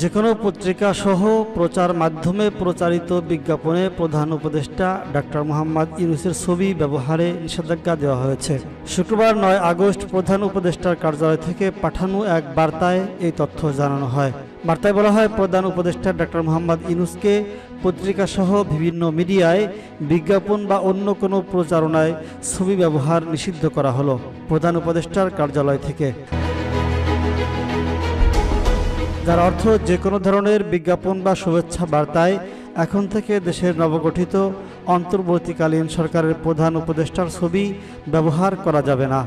যেকোনো পত্রিকা সহ প্রচার মাধ্যমে প্রচারিত বিজ্ঞাপনে প্রধান উপদেষ্টা ডক্টর মোহাম্মদ ইউনূসের ছবি ব্যবহারে নিষেধাজ্ঞা দেওয়া হয়েছে। শুক্রবার ৯ আগস্ট প্রধান উপদেষ্টার কার্যালয় থেকে পাঠানো এক বার্তায় এই তথ্য জানানো হয়। বার্তায় বলা হয়, প্রধান উপদেষ্টা ডক্টর মোহাম্মদ ইউনূসকে পত্রিকা সহ বিভিন্ন মিডিয়ায় বিজ্ঞাপন বা অন্য কোনো প্রচারণায় ছবি ব্যবহার নিষিদ্ধ করা হলো প্রধান উপদেষ্টার কার্যালয় থেকে। যার অর্থ, যে কোনো ধরনের বিজ্ঞাপন বা শুভেচ্ছা বার্তায় এখন থেকে দেশের নবগঠিত অন্তর্বর্তীকালীন সরকারের প্রধান উপদেষ্টার ছবি ব্যবহার করা যাবে না।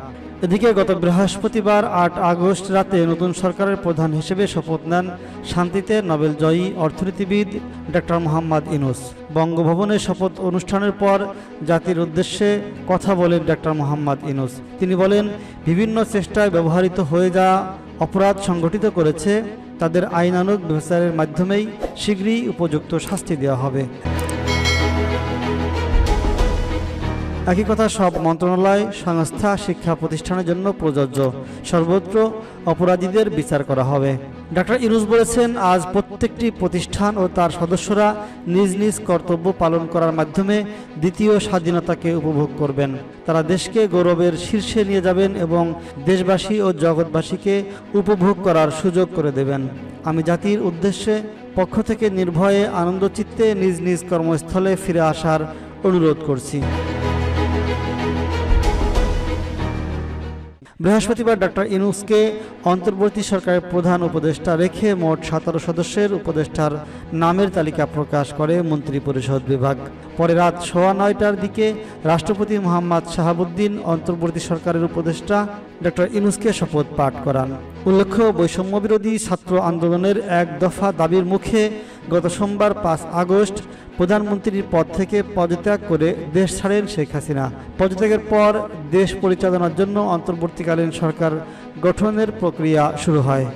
এদিকে গত বৃহস্পতিবার ৮ আগস্ট রাতে নতুন সরকারের প্রধান হিসেবে শপথ নেন শান্তিতে নোবেলজয়ী অর্থনীতিবিদ ডক্টর মোহাম্মদ ইউনূস। বঙ্গভবনে শপথ অনুষ্ঠানের পর জাতির উদ্দেশ্যে কথা বলেন ডক্টর মোহাম্মদ ইউনূস। তিনি বলেন, বিভিন্ন চেষ্টায় ব্যবহৃত হয়ে যাওয়া অপরাধ সংগঠিত করেছে তাদের আইনানুগ বিচারের মাধ্যমেই শীঘ্রই উপযুক্ত শাস্তি দেওয়া হবে। একই কথা সব মন্ত্রণালয়, সংস্থা, শিক্ষা প্রতিষ্ঠানের জন্য প্রযোজ্য। সর্বত্র অপরাধীদের বিচার করা হবে। ডক্টর ইউনূস বলেছেন, আজ প্রত্যেকটি প্রতিষ্ঠান ও তার সদস্যরা নিজ নিজ কর্তব্য পালন করার মাধ্যমে দ্বিতীয় স্বাধীনতাকে উপভোগ করবেন। তারা দেশকে গৌরবের শীর্ষে নিয়ে যাবেন এবং দেশবাসী ও জগৎবাসীকে উপভোগ করার সুযোগ করে দেবেন। আমি জাতির উদ্দেশ্যে পক্ষ থেকে নির্ভয়ে আনন্দচিত্তে নিজ নিজ কর্মস্থলে ফিরে আসার অনুরোধ করছি। বৃহস্পতিবার ডক্টর ইউনূসকে অন্তর্বর্তী সরকারের প্রধান উপদেষ্টা রেখে মোট ১৭ সদস্যের উপদেষ্টার নামের তালিকা প্রকাশ করে মন্ত্রিপরিষদ বিভাগ। পরে রাত ৯:১৫টার দিকে রাষ্ট্রপতি মোহাম্মদ শাহাবুদ্দিন অন্তর্বর্তী সরকারের উপদেষ্টা ডক্টর ইউনূসকে শপথ পাঠ করান। উল্লেখ্য, বৈষম্যবিরোধী ছাত্র আন্দোলনের এক দফা দাবির মুখে গত সোমবার ৫ আগস্ট প্রধানমন্ত্রীর পদ থেকে পদত্যাগ করে দেশ ছাড়েন শেখ হাসিনা। পদত্যাগের পর দেশ পরিচালনার জন্য অন্তর্বর্তীকালীন সরকার গঠনের প্রক্রিয়া শুরু হয়।